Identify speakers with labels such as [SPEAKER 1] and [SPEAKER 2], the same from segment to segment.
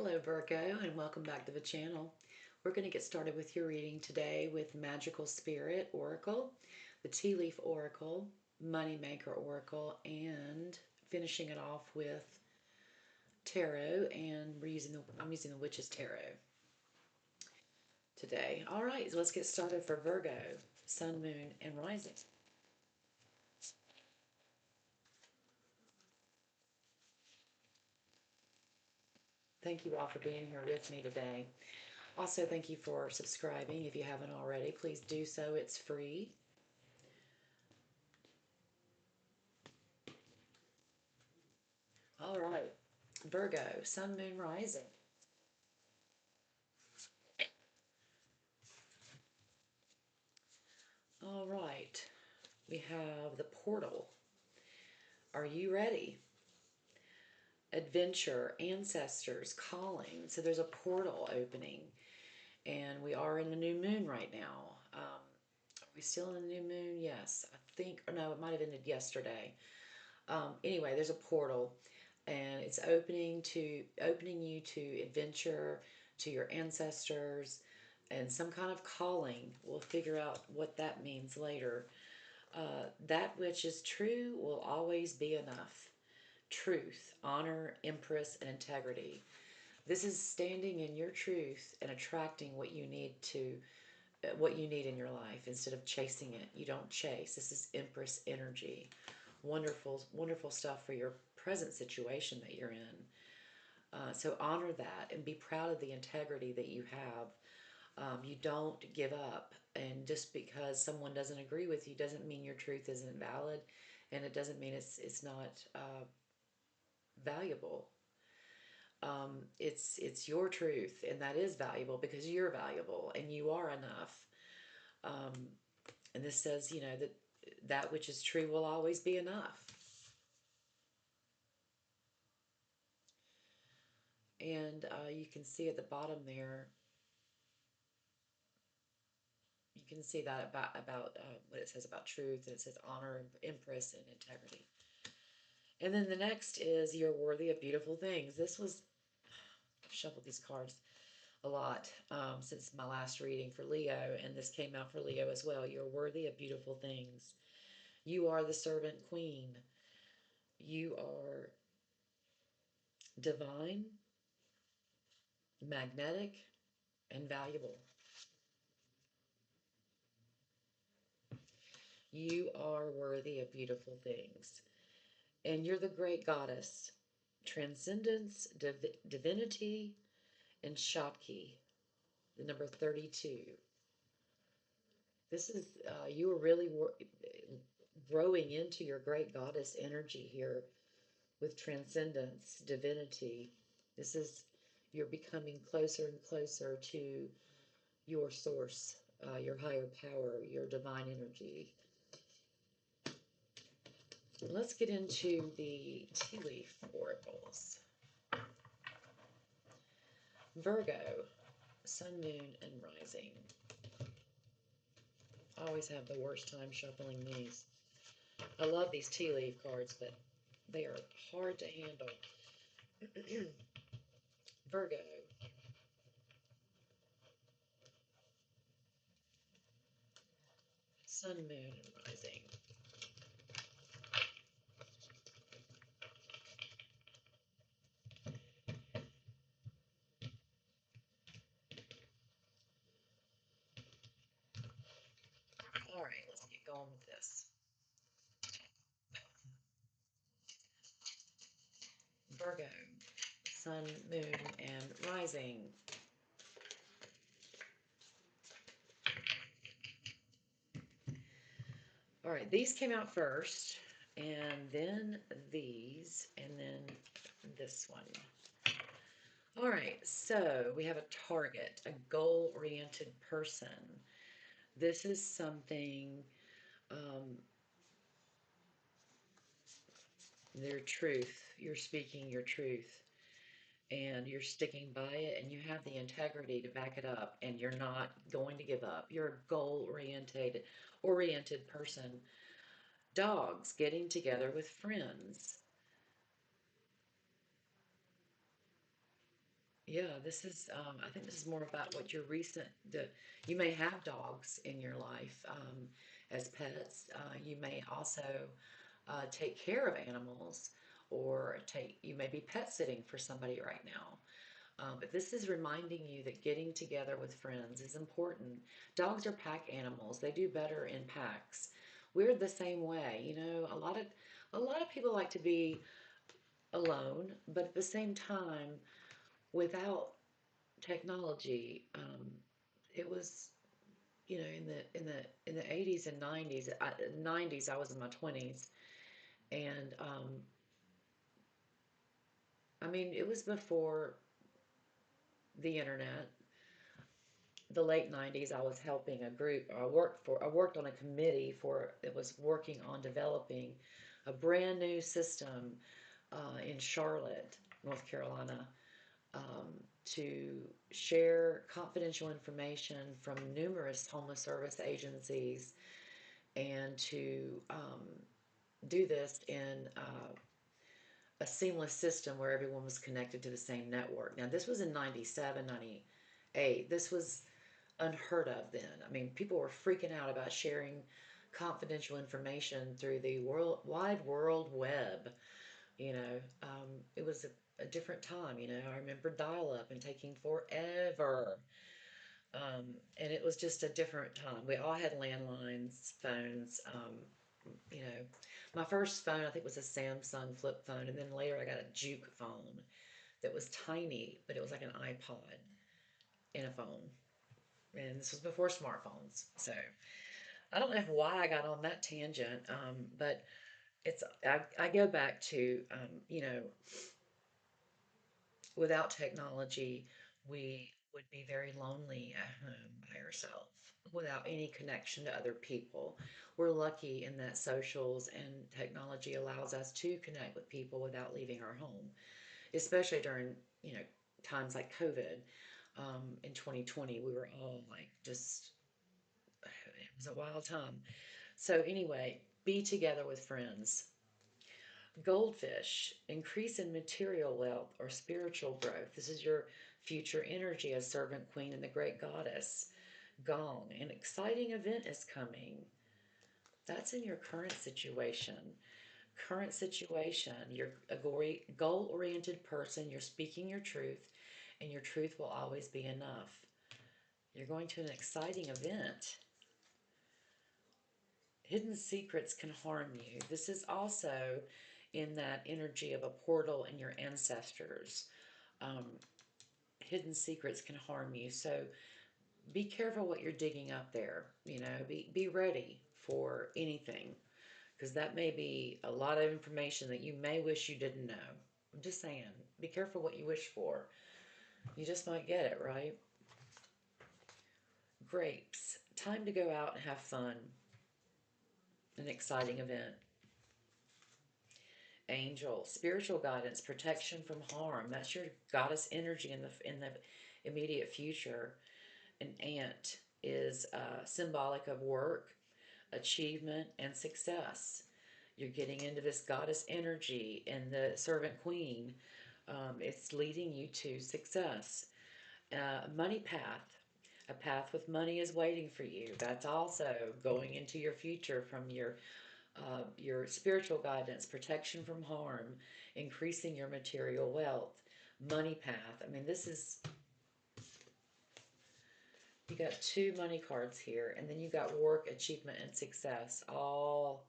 [SPEAKER 1] Hello Virgo, and welcome back to the channel. We're going to get started with your reading today with Magical Spirit Oracle, the Tea Leaf Oracle, Moneymaker Oracle, and finishing it off with Tarot, and I'm using the Witch's Tarot today. All right, so let's get started for Virgo, Sun, Moon, and Rising. Thank you all for being here with me today. Also, thank you for subscribing. If you haven't already, please do so. It's free. All right, Virgo, Sun, Moon, Rising. All right, we have the portal. Are you ready? Adventure, ancestors, calling. So there's a portal opening, and we are in a new moon right now. Are we still in a new moon? Yes, I think. Or no, it might have ended yesterday. Anyway, there's a portal, and it's opening you to adventure, to your ancestors, and some kind of calling. We'll figure out what that means later. That which is true will always be enough. Truth, honor, empress, and integrity. This is standing in your truth and attracting what you need in your life instead of chasing it. You don't chase. This is empress energy. Wonderful, wonderful stuff for your present situation that you're in. So honor that and be proud of the integrity that you have. You don't give up, and just because someone doesn't agree with you doesn't mean your truth isn't valid, and it doesn't mean it's not valuable. It's your truth, and that is valuable because you're valuable and you are enough. Um, and this says, that which is true will always be enough. And you can see at the bottom there, you can see that about what it says about truth, and it says honor, empress, and integrity. And then the next is you're worthy of beautiful things. I've shuffled these cards a lot since my last reading for Leo, and this came out for Leo as well. You're worthy of beautiful things. You are the servant queen. You are divine, magnetic, and valuable. You are worthy of beautiful things. And you're the great goddess. Transcendence, divinity, and Shakti, the number 32. This is, you are really growing into your great goddess energy here with transcendence, divinity. This is, you're becoming closer and closer to your source, your higher power, your divine energy. Let's get into the tea leaf oracles. Virgo, Sun, Moon, and Rising. I always have the worst time shuffling these. I love these tea leaf cards, but they are hard to handle. Virgo, Sun, Moon, and Rising. All right, let's get going with this. Virgo, Sun, Moon, and Rising. All right, these came out first, and then these, and then this one. All right, so we have a target, a goal-oriented person. This is something, their truth. You're speaking your truth, and you're sticking by it, and you have the integrity to back it up, and you're not going to give up. You're a goal-oriented person. Dogs, getting together with friends. Yeah, this is, I think this is more about what your you may have dogs in your life as pets. You may also take care of animals or you may be pet sitting for somebody right now. But this is reminding you that getting together with friends is important. Dogs are pack animals. They do better in packs. We're the same way. A lot of people like to be alone, but at the same time, without technology, it was in the 80s and 90s. 90s, I was in my 20s, and I mean it was before the internet. The late 90s, I was helping a group. I worked on a committee for it was working on developing a brand new system in Charlotte, North Carolina, um, to share confidential information from numerous homeless service agencies and to do this in a seamless system where everyone was connected to the same network. Now, this was in 97, 98. This was unheard of then. I mean, people were freaking out about sharing confidential information through the wide world web. It was a different time. I remember dial up and taking forever. And it was just a different time. We all had landlines, phones. You know, my first phone, I think, was a Samsung flip phone. And then later I got a Juke phone that was tiny, but it was like an iPod in a phone. And this was before smartphones. So I don't know why I got on that tangent, but I go back to, without technology, we would be very lonely at home by ourselves without any connection to other people. We're lucky in that socials and technology allows us to connect with people without leaving our home, especially during, you know, times like COVID. In 2020, we were all like just, it was a wild time. So, anyway, be together with friends. Goldfish, increase in material wealth or spiritual growth. This is your future energy as servant queen and the great goddess. Gong, an exciting event is coming. That's in your current situation. Current situation, you're a goal oriented person, you're speaking your truth, and your truth will always be enough. You're going to an exciting event. Hidden secrets can harm you. This is also in that energy of a portal and your ancestors. Um, Hidden secrets can harm you. So be careful what you're digging up there. Be ready for anything because that may be a lot of information that you may wish you didn't know. I'm just saying, be careful what you wish for. You just might get it, right? Grapes. Time to go out and have fun. An exciting event. Angel, spiritual guidance, protection from harm. That's your goddess energy in the immediate future. An ant is symbolic of work, achievement, and success. You're getting into this goddess energy, and the servant queen. It's leading you to success. Money path. A path with money is waiting for you. That's also going into your future from your spiritual guidance, protection from harm, increasing your material wealth, money path. I mean, you got two money cards here, and then you got work, achievement, and success all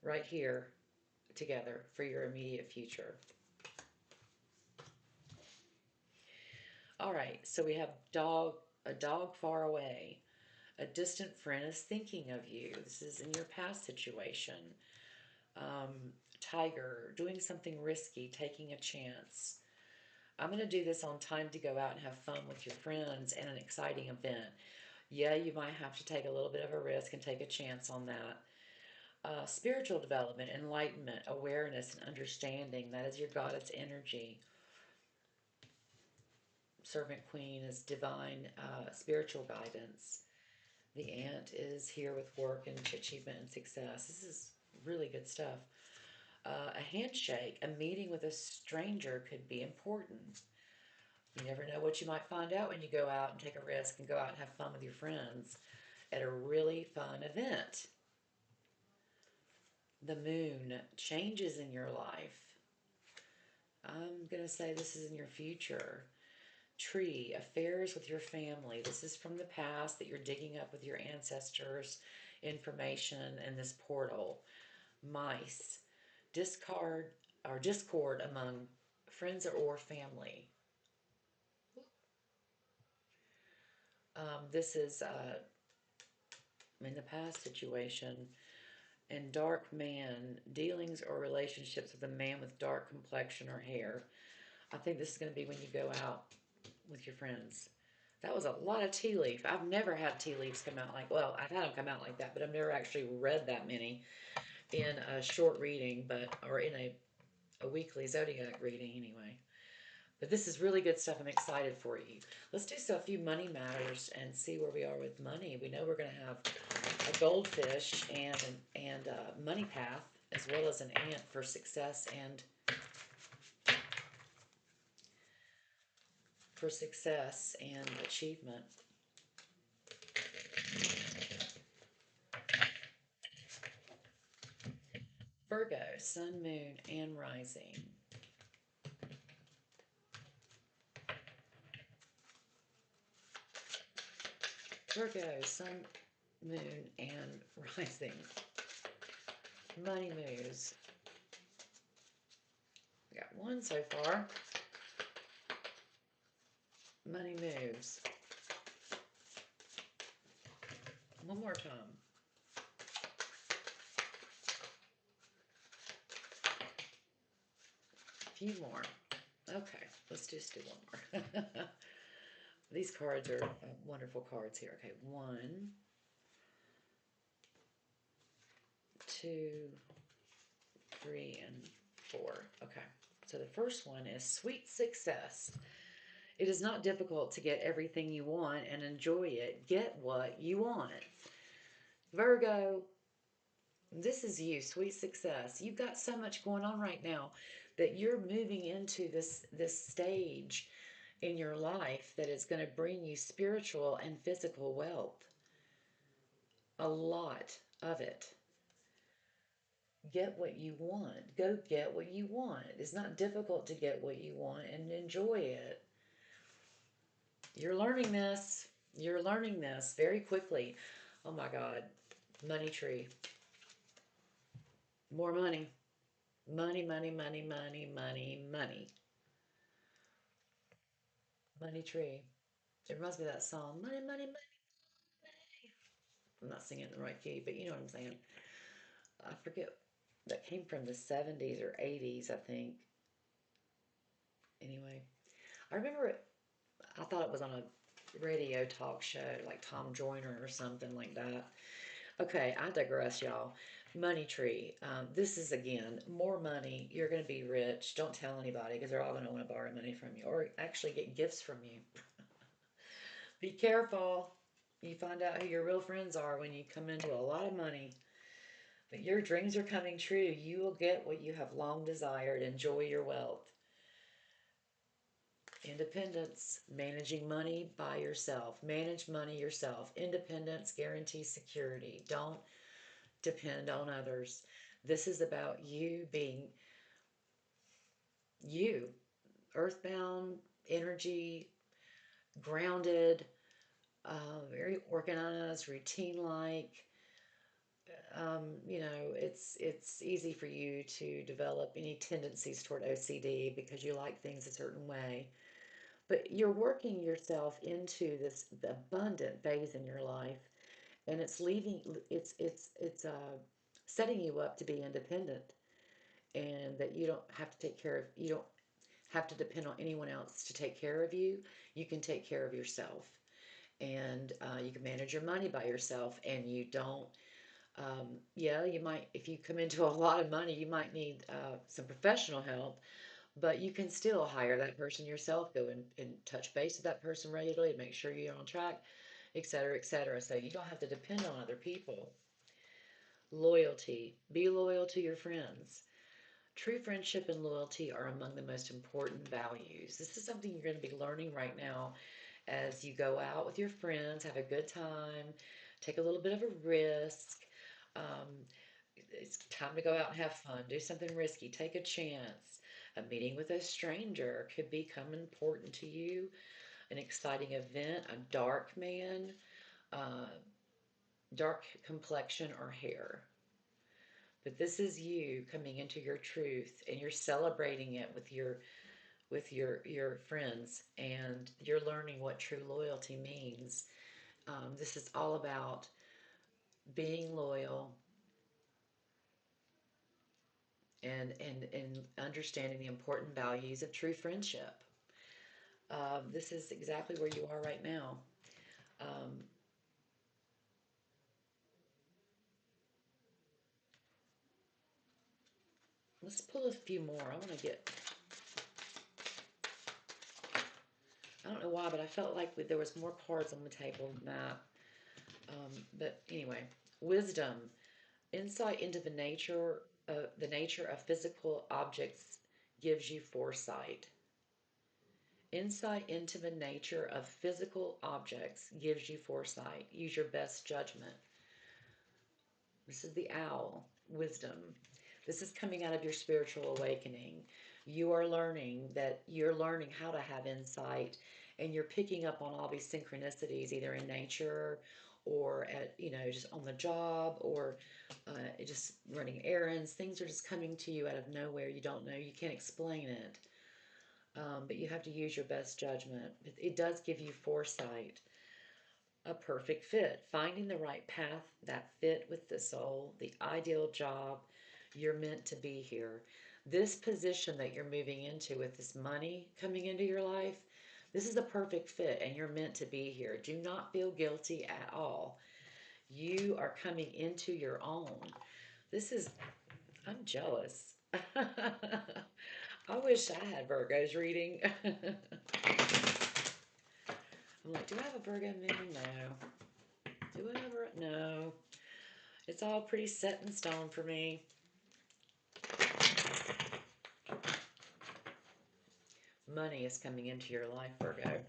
[SPEAKER 1] right here together for your immediate future. All right, so we have a dog far away. A distant friend is thinking of you. This is in your past situation. Tiger, doing something risky, taking a chance. I'm going to do this on time to go out and have fun with your friends and an exciting event. Yeah, you might have to take a little bit of a risk and take a chance on that. Spiritual development, enlightenment, awareness, and understanding. That is your goddess energy. Servant queen is divine spiritual guidance. The ant is here with work and achievement and success. This is really good stuff. A handshake, a meeting with a stranger could be important. You never know what you might find out when you go out and take a risk and go out and have fun with your friends at a really fun event. The moon changes in your life. I'm going to say this is in your future. Tree, affairs with your family. This is from the past that you're digging up with your ancestors' information in this portal. Mice, discard or discord among friends or family. This is in the past situation. And dark man, dealings or relationships with a man with dark complexion or hair. I think this is going to be when you go out with your friends. That was a lot of tea leaf. I've never had tea leaves come out like, well, I've had them come out like that, but I've never actually read that many in a short reading, or in a weekly zodiac reading anyway. But this is really good stuff. I'm excited for you. Let's do a few money matters and see where we are with money. We know we're going to have a goldfish and a money path, as well as an ant for success and achievement. Virgo, sun, moon, and rising. Virgo, sun, moon, and rising. Money moves. We got one so far. Money moves. One more time. A few more. Okay, let's just do one more. These cards are wonderful cards here. Okay, 1, 2, 3, and 4. Okay, so the first one is sweet success. It is not difficult to get everything you want and enjoy it. Get what you want. Virgo, this is you, sweet success. You've got so much going on right now that you're moving into this stage in your life that is going to bring you spiritual and physical wealth. A lot of it. Get what you want. Go get what you want. It's not difficult to get what you want and enjoy it. You're learning this. You're learning this very quickly. Oh my God. Money tree. More money. Money, money, money, money, money, money. Money tree. It reminds me of that song. Money, money, money. I'm not singing it in the right key, but you know what I'm saying. I forget. That came from the 70s or 80s, I think. Anyway, I remember it. I thought it was on a radio talk show, like Tom Joyner or something like that. Okay, I digress, y'all. Money tree. This is again more money. You're going to be rich. Don't tell anybody because they're all going to want to borrow money from you or actually get gifts from you. Be careful. You find out who your real friends are when you come into a lot of money. But your dreams are coming true. You will get what you have long desired. Enjoy your wealth. Independence, managing money by yourself. Manage money yourself. Independence guarantees security. Don't depend on others. This is about you being you, earthbound, energy, grounded, very organized, routine-like. It's easy for you to develop any tendencies toward OCD because you like things a certain way. But you're working yourself into this abundant phase in your life, and it's setting you up to be independent, and that you don't have to depend on anyone else to take care of you. You can take care of yourself, and you can manage your money by yourself, and you don't. Yeah, you might, if you come into a lot of money, you might need some professional help, but you can still hire that person yourself, go and touch base with that person regularly, make sure you're on track, et cetera, et cetera. So you don't have to depend on other people. Loyalty. Be loyal to your friends. True friendship and loyalty are among the most important values. This is something you're going to be learning right now as you go out with your friends, have a good time, take a little bit of a risk. Um, it's time to go out and have fun, do something risky, take a chance. A meeting with a stranger could become important to you, an exciting event, a dark man, uh, dark complexion or hair. But this is you coming into your truth and you're celebrating it with your friends, and you're learning what true loyalty means. This is all about being loyal and understanding the important values of true friendship. This is exactly where you are right now. Um, let's pull a few more. I want to get, I don't know why, but I felt like there was more cards on the table than that. But anyway, wisdom, insight into the nature of physical objects gives you foresight. Insight into the nature of physical objects gives you foresight. Use your best judgment. This is the owl, wisdom. This is coming out of your spiritual awakening. You're learning how to have insight, and you're picking up on all these synchronicities either in nature or at, just on the job, or just running errands. Things are just coming to you out of nowhere. You don't know, you can't explain it. But you have to use your best judgment. It does give you foresight. A perfect fit, finding the right path that fit with the soul, the ideal job. You're meant to be here. This position that you're moving into with this money coming into your life, this is a perfect fit and you're meant to be here. Do not feel guilty at all. You are coming into your own. This is, I'm jealous. I wish I had Virgo's reading. I'm like, do I have a Virgo moon? No. Do I ever? No. It's all pretty set in stone for me. Money is coming into your life, Virgo.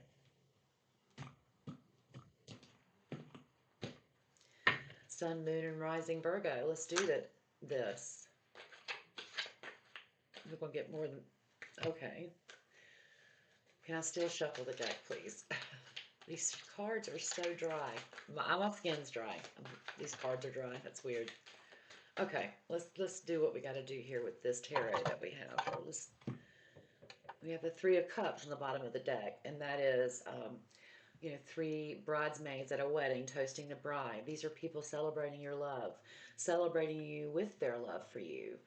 [SPEAKER 1] Sun, moon, and rising Virgo. Let's do this. We're going to get more than... Okay. Can I still shuffle the deck, please? These cards are so dry. My skin's dry. These cards are dry. That's weird. Okay, let's do what we got to do here with this tarot that we have. We have the Three of Cups on the bottom of the deck, and that is, three bridesmaids at a wedding toasting the bride. These are people celebrating your love, celebrating you with their love for you.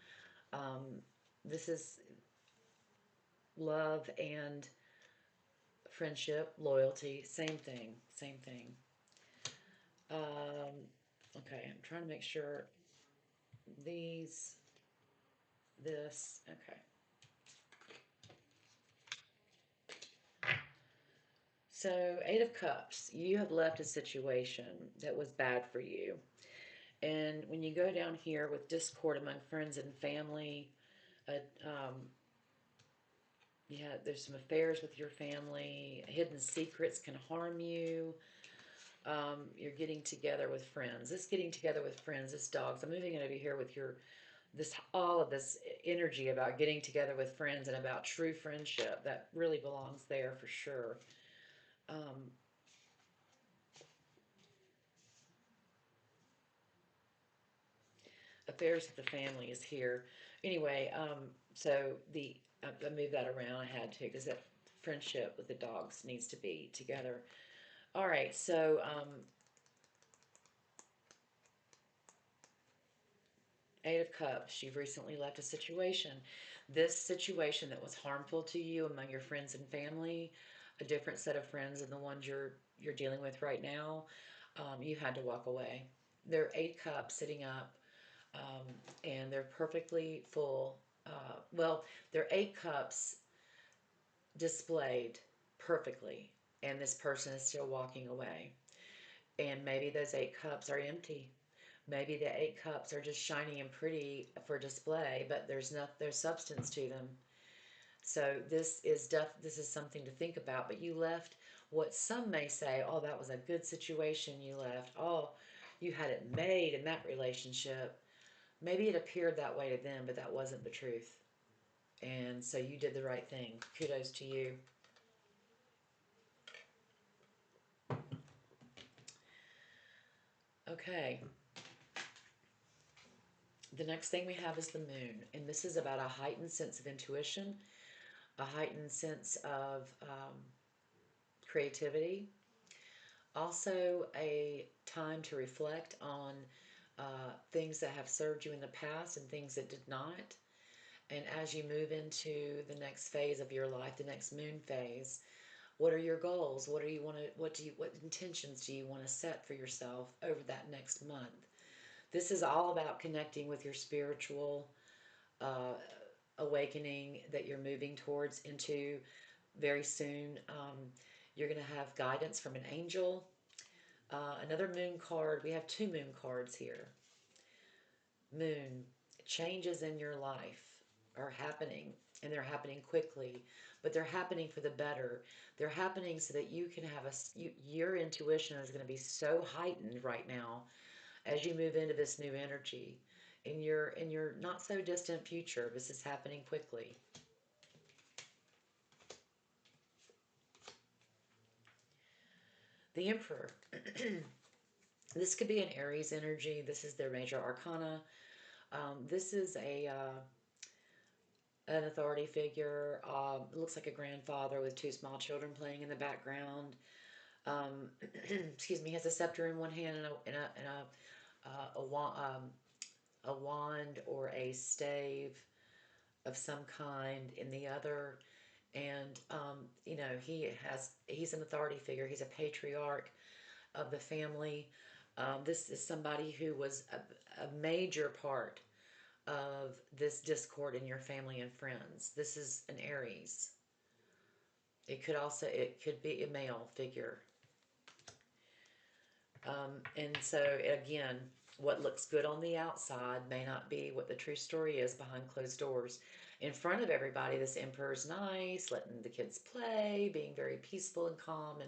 [SPEAKER 1] This is love and friendship, loyalty, same thing, same thing. Okay, I'm trying to make sure okay. So, Eight of Cups, you have left a situation that was bad for you. And when you go down here with discord among friends and family, uh, um, there's some affairs with your family, hidden secrets can harm you. You're getting together with friends. This getting together with friends, this dogs. I'm moving it over here with all of this energy about getting together with friends and about true friendship. That really belongs there for sure. Um, affairs with the family is here. Anyway, so I moved that around. I had to because that friendship with the dogs needs to be together. All right, so Eight of Cups, you've recently left a situation. This situation that was harmful to you among your friends and family, a different set of friends than the ones you're dealing with right now, you had to walk away. There are 8 cups sitting up, and they're perfectly full. Well, there are 8 cups displayed perfectly, and this person is still walking away. And maybe those 8 cups are empty. Maybe the 8 cups are just shiny and pretty for display, but there's substance to them. So this is something to think about. But you left what some may say, oh, that was a good situation you left. Oh, you had it made in that relationship. Maybe it appeared that way to them, but that wasn't the truth. And so you did the right thing. Kudos to you. Okay. The next thing we have is the moon. And this is about a heightened sense of intuition, a heightened sense of creativity. Also, a time to reflect on things that have served you in the past and things that did not. And as you move into the next phase of your life, the next moon phase, what are your goals? What do you want to? What intentions do you want to set for yourself over that next month? This is all about connecting with your spiritual uh, awakening that you're moving towards into very soon. You're going to have guidance from an angel. Another moon card. We have 2 moon cards here. Moon, changes in your life are happening, and they're happening quickly, but they're happening for the better. They're happening so that you can have your intuition is going to be so heightened right now as you move into this new energy in your not so distant future. This is happening quickly. The Emperor. This could be an Aries energy. This is their major arcana. This is an authority figure. It looks like a grandfather with 2 small children playing in the background. Excuse me. He has a scepter in one hand and a wand or a stave of some kind in the other. And he's an authority figure. He's a patriarch of the family. This is somebody who was a major part of this discord in your family and friends. This is an Aries. It could be a male figure. And so again, what looks good on the outside may not be what the true story is behind closed doors. In front of everybody, this emperor's nice, letting the kids play, being very peaceful and calm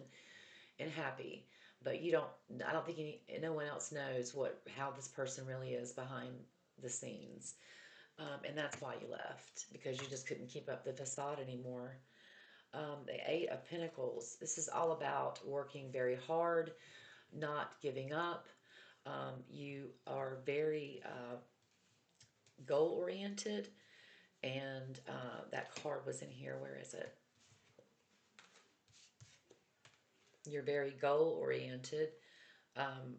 [SPEAKER 1] and happy. But I don't think no one else knows how this person really is behind the scenes. And that's why you left, because you just couldn't keep up the facade anymore. The 8 of Pentacles, this is all about working very hard, not giving up. You are very goal oriented, and that card was in here. Where is it? You're very goal oriented. Um,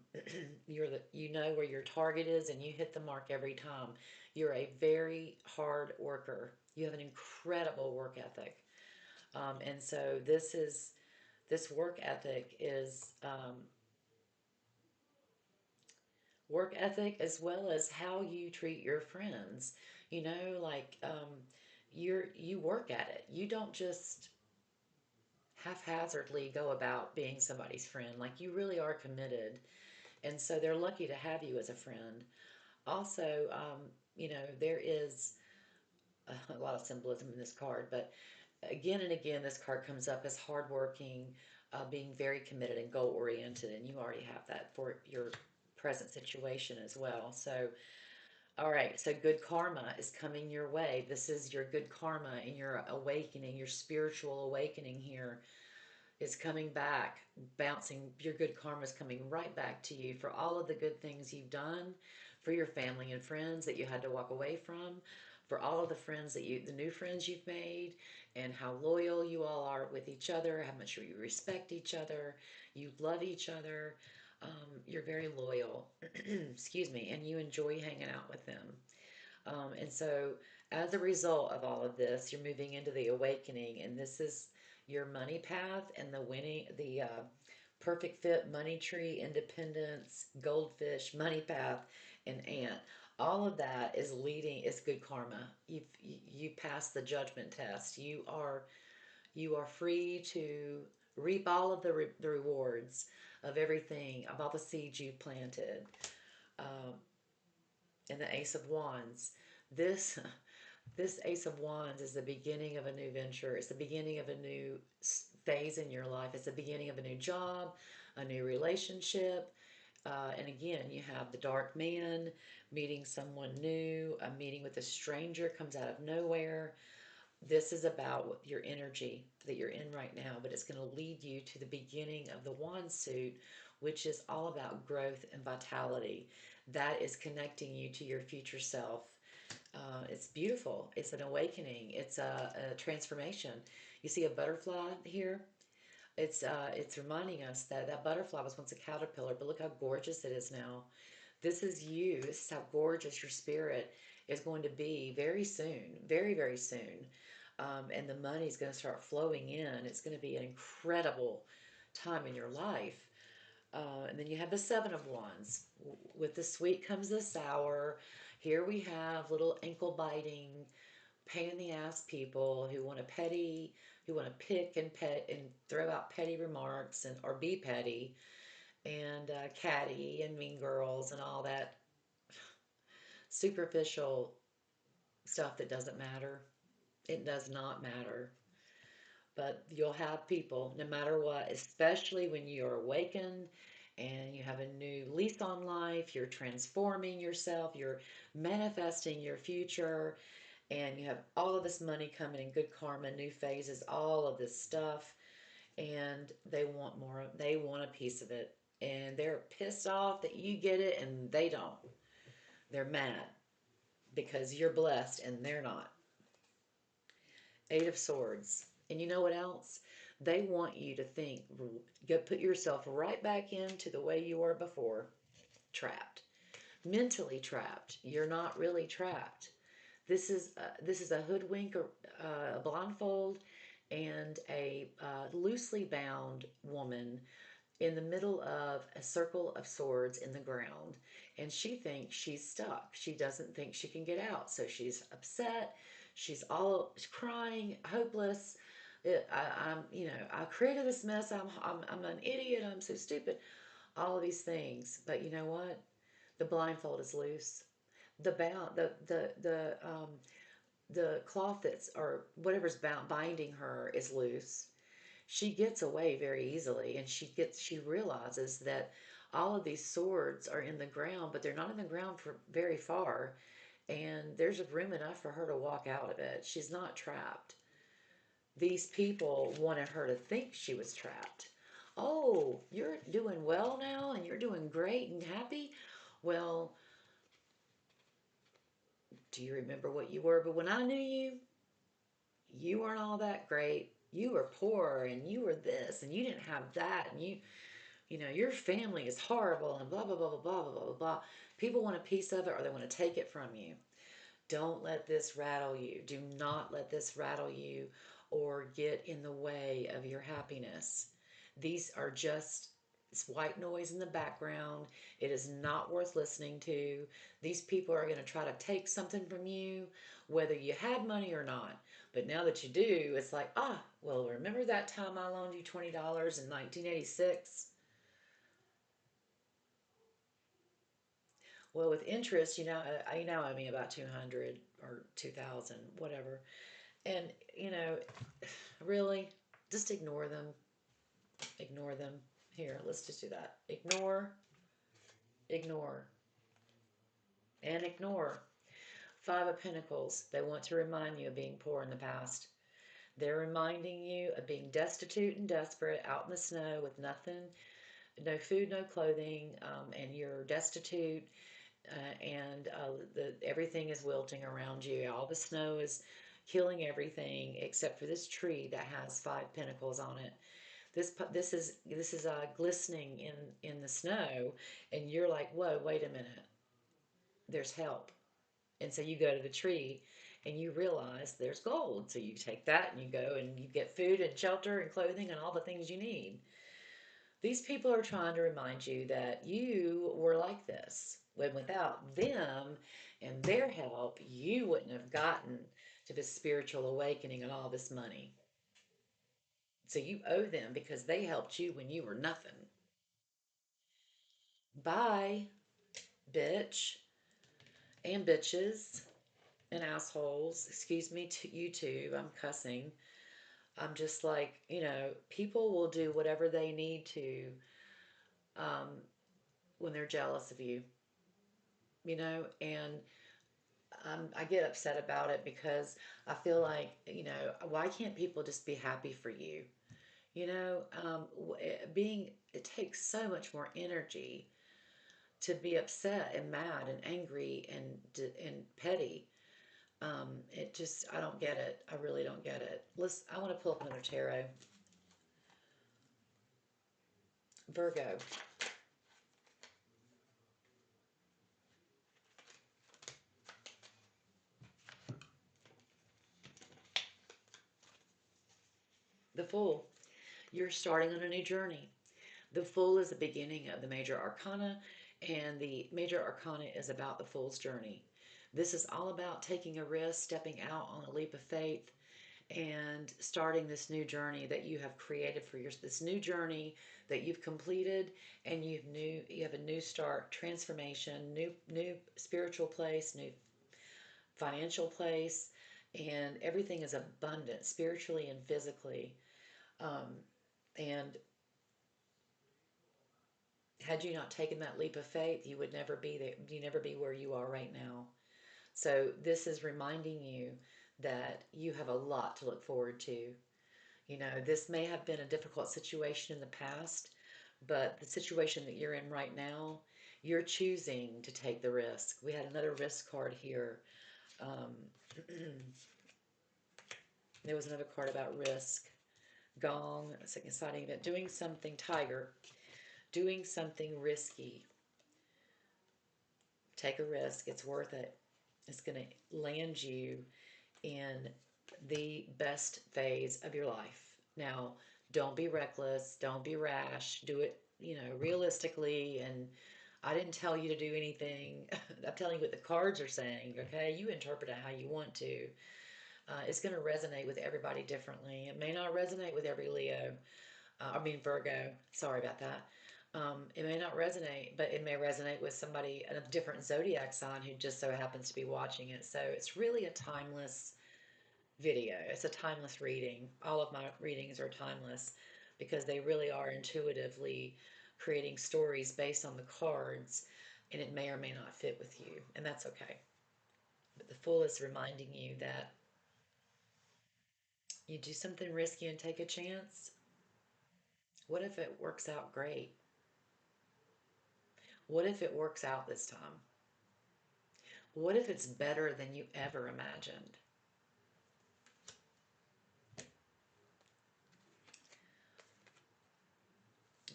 [SPEAKER 1] you know where your target is, and you hit the mark every time. You're a very hard worker. You have an incredible work ethic, and so this work ethic is work ethic as well as how you treat your friends. Like you work at it. You don't just haphazardly go about being somebody's friend. Like, you really are committed, and so they're lucky to have you as a friend. Also, there is a lot of symbolism in this card, but again and again, this card comes up as hardworking, being very committed and goal oriented, and you already have that for your present situation as well. So, all right, so good karma is coming your way. This is your good karma and your awakening, your spiritual awakening here is coming back, bouncing. Your good karma is coming right back to you for all of the good things you've done, for your family and friends that you had to walk away from, for all of the new friends you've made, and how loyal you all are with each other, how much you respect each other, you love each other. You're very loyal, excuse me, and you enjoy hanging out with them. And so, as a result of all of this, you're moving into the awakening, and this is your money path and the perfect fit money tree, independence, goldfish, money path, and ant. All of that is good karma. You passed the judgment test. You are free to reap all of the rewards of everything, of all the seeds you planted. Um, and the Ace of Wands. This this Ace of Wands is the beginning of a new venture. It's the beginning of a new phase in your life. It's the beginning of a new job, a new relationship. And again, you have the dark man meeting someone new, a meeting with a stranger comes out of nowhere. This is about your energy that you're in right now, but it's going to lead you to the beginning of the wand suit, which is all about growth and vitality. That is connecting you to your future self. It's beautiful. It's an awakening. It's a transformation. You see a butterfly here? It's reminding us that that butterfly was once a caterpillar, but look how gorgeous it is now. This is you. This is how gorgeous your spirit is going to be very soon, very, very soon. And the money is going to start flowing in. It's going to be an incredible time in your life. And then you have the Seven of Wands. With the sweet comes the sour. Here we have little ankle biting, pain in the ass people who want to pick and pet and throw out petty remarks and or be petty and catty and mean girls and all that superficial stuff that doesn't matter. It does not matter. But you'll have people, no matter what, especially when you're awakened and you have a new lease on life, you're transforming yourself, you're manifesting your future, and you have all of this money coming in, good karma, new phases, all of this stuff, and they want more, they want a piece of it. And they're pissed off that you get it and they don't. They're mad because you're blessed and they're not. Eight of Swords. And you know what else? They want you to think, put yourself right back into the way you were before, trapped, mentally trapped. You're not really trapped. This is a hoodwink, a blindfold, and a loosely bound woman in the middle of a circle of swords in the ground, and she thinks she's stuck. She doesn't think she can get out, so she's upset. She's crying, hopeless. I created this mess. I'm an idiot. I'm so stupid. All of these things, but you know what? The blindfold is loose. The bound, the cloth that's or whatever's binding her is loose. She gets away very easily, and she realizes that all of these swords are in the ground, but they're not in the ground for very far, and there's room enough for her to walk out of it. She's not trapped. These people wanted her to think she was trapped. Oh, you're doing well now and you're doing great and happy. Well, do you remember what you were? But when I knew you, you weren't all that great. You were poor and you were this and you didn't have that and your family is horrible and blah blah blah blah blah blah blah blah. People want a piece of it or they want to take it from you. Don't let this rattle you. Do not let this rattle you or get in the way of your happiness. These are just it's white noise in the background. It is not worth listening to. These people are going to try to take something from you, whether you had money or not. But now that you do, it's like, well, remember that time I loaned you $20 in 1986? Well, with interest, I now owe me about 200 or 2000, whatever. And, you know, really, just ignore them. Ignore them. Here, let's just do that. Ignore, ignore, and ignore. Five of Pentacles. They want to remind you of being poor in the past. They're reminding you of being destitute and desperate out in the snow with nothing, no food, no clothing, and you're destitute, and everything is wilting around you. All the snow is killing everything except for this tree that has five pentacles on it. This is glistening in the snow, and you're like, whoa, wait a minute, there's help. And so you go to the tree and you realize there's gold. So you take that and you go and you get food and shelter and clothing and all the things you need. These people are trying to remind you that you were like this. When without them and their help, you wouldn't have gotten to this spiritual awakening and all this money. So you owe them because they helped you when you were nothing. Bye. bitch and bitches and assholes. Excuse me to you too. I'm cussing. I'm just like, people will do whatever they need to um, when they're jealous of you, and I get upset about it because I feel like, why can't people just be happy for you? It takes so much more energy to be upset and mad and angry and petty. I don't get it. I really don't get it. I want to pull up another tarot. Virgo. The Fool. You're starting on a new journey. The Fool is the beginning of the major arcana, and the major arcana is about the Fool's journey. This is all about taking a risk, stepping out on a leap of faith, and starting this new journey that you have created for this new journey that you've completed, and you have a new start, transformation, new spiritual place, new financial place, and everything is abundant spiritually and physically. Um, and had you not taken that leap of faith, you would never be there. You never be where you are right now. So this is reminding you that you have a lot to look forward to. This may have been a difficult situation in the past, but the situation that you're in right now, you're choosing to take the risk. We had another risk card here. Um, there was another card about risk. Gong, exciting event, doing something, tiger, doing something risky. Take a risk. It's worth it. It's going to land you in the best phase of your life. Now, don't be reckless. Don't be rash. Do it, realistically. And I didn't tell you to do anything. I'm telling you what the cards are saying, okay? You interpret it how you want to. It's going to resonate with everybody differently. It may not resonate with every Leo. Virgo. Sorry about that. It may not resonate, but it may resonate with somebody in a different zodiac sign who just so happens to be watching it. So it's really a timeless video. It's a timeless reading. All of my readings are timeless because they really are intuitively creating stories based on the cards, and it may or may not fit with you, and that's okay. But the Fool is reminding you that you do something risky and take a chance. What if it works out great? What if it works out this time? What if it's better than you ever imagined?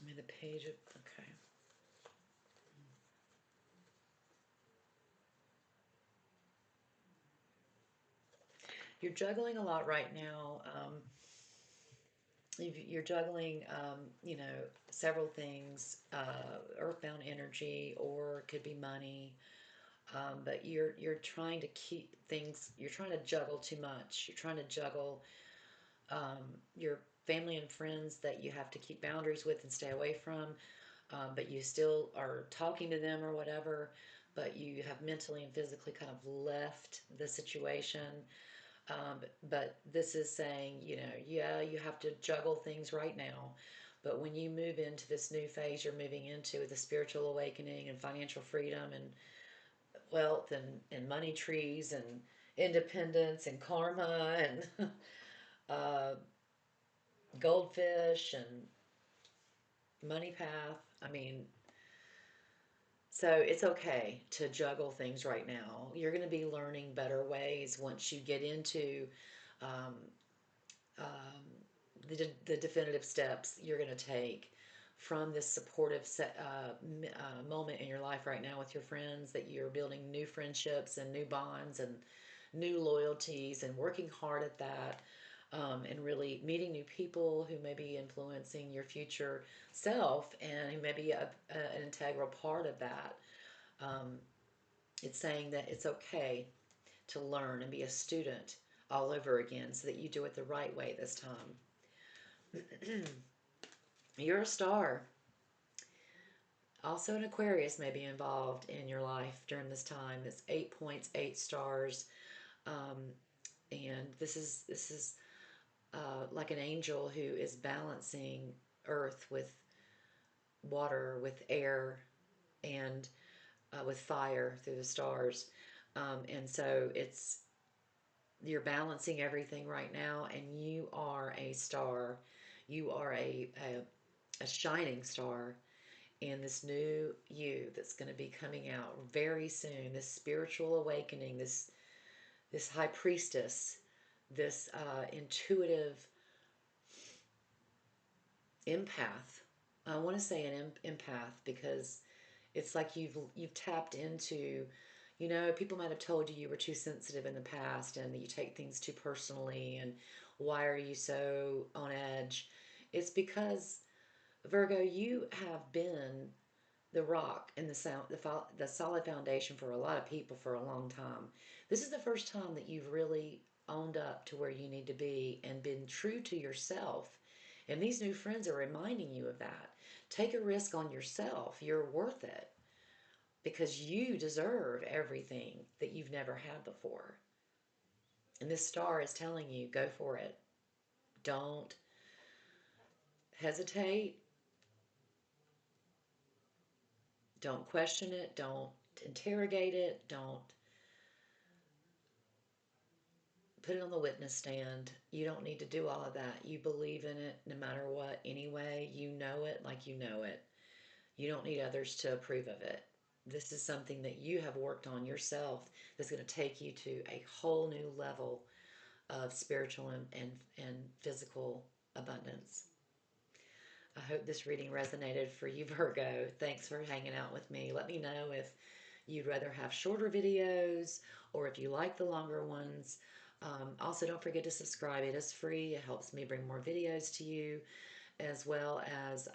[SPEAKER 1] I'm in the page of, okay. You're juggling a lot right now. You're juggling, several things, earthbound energy, or it could be money. But you're trying to keep things. You're trying to juggle too much. You're trying to juggle um, your family and friends that you have to keep boundaries with and stay away from. But you still are talking to them or whatever. But you have mentally and physically kind of left the situation. But this is saying, yeah, you have to juggle things right now. But when you move into this new phase, you're moving into the spiritual awakening and financial freedom and wealth and money trees and independence and karma and uh, goldfish and money path. So it's okay to juggle things right now. You're going to be learning better ways once you get into um, um, the definitive steps you're going to take from this supportive moment in your life right now with your friends, that you're building new friendships and new bonds and new loyalties and working hard at that, and really meeting new people who may be influencing your future self and who may be an integral part of that. Um, it's saying that it's okay to learn and be a student all over again so that you do it the right way this time. You're a star. Also, an Aquarius may be involved in your life during this time. It's 8 points, 8 stars, um, and this is like an angel who is balancing Earth with water, with air, and with fire through the stars. And so you're balancing everything right now, and you are a star. You are a shining star in this new you that's going to be coming out very soon. This spiritual awakening, this high priestess, this intuitive empath. I want to say an empath because it's like you've tapped into, people might have told you you were too sensitive in the past and that you take things too personally and why are you so on edge? It's because, Virgo, you have been the rock and the solid foundation for a lot of people for a long time. This is the first time that you've really owned up to where you need to be and been true to yourself. And these new friends are reminding you of that. Take a risk on yourself. You're worth it because you deserve everything that you've never had before. And this star is telling you, go for it. Don't hesitate. Don't question it. Don't interrogate it. Don't put it on the witness stand. You don't need to do all of that. You believe in it no matter what anyway. You know it like you know it. You don't need others to approve of it. This is something that you have worked on yourself that's going to take you to a whole new level of spiritual and physical abundance. I hope this reading resonated for you, Virgo. Thanks for hanging out with me. Let me know if you'd rather have shorter videos or if you like the longer ones. Also, don't forget to subscribe. It is free. It helps me bring more videos to you, as well as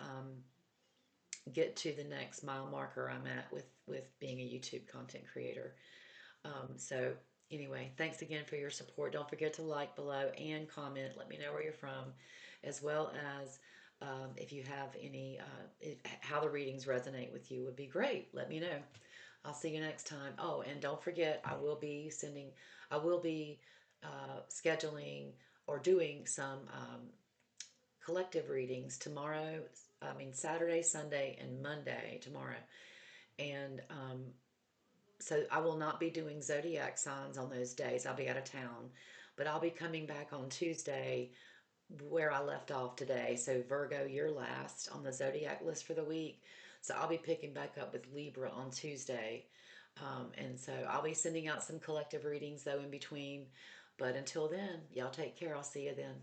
[SPEAKER 1] get to the next mile marker I'm at with being a YouTube content creator. So anyway, thanks again for your support. Don't forget to like below and comment. Let me know where you're from, as well as if you have any, how the readings resonate with you would be great. Let me know. I'll see you next time. Oh, and don't forget, I will be scheduling or doing some collective readings tomorrow. I mean, Saturday, Sunday, and Monday tomorrow. And so I will not be doing zodiac signs on those days. I'll be out of town. But I'll be coming back on Tuesday where I left off today. So, Virgo, you're last on the zodiac list for the week. So, I'll be picking back up with Libra on Tuesday. And so, I'll be sending out some collective readings, though, in between. But until then, y'all take care. I'll see you then.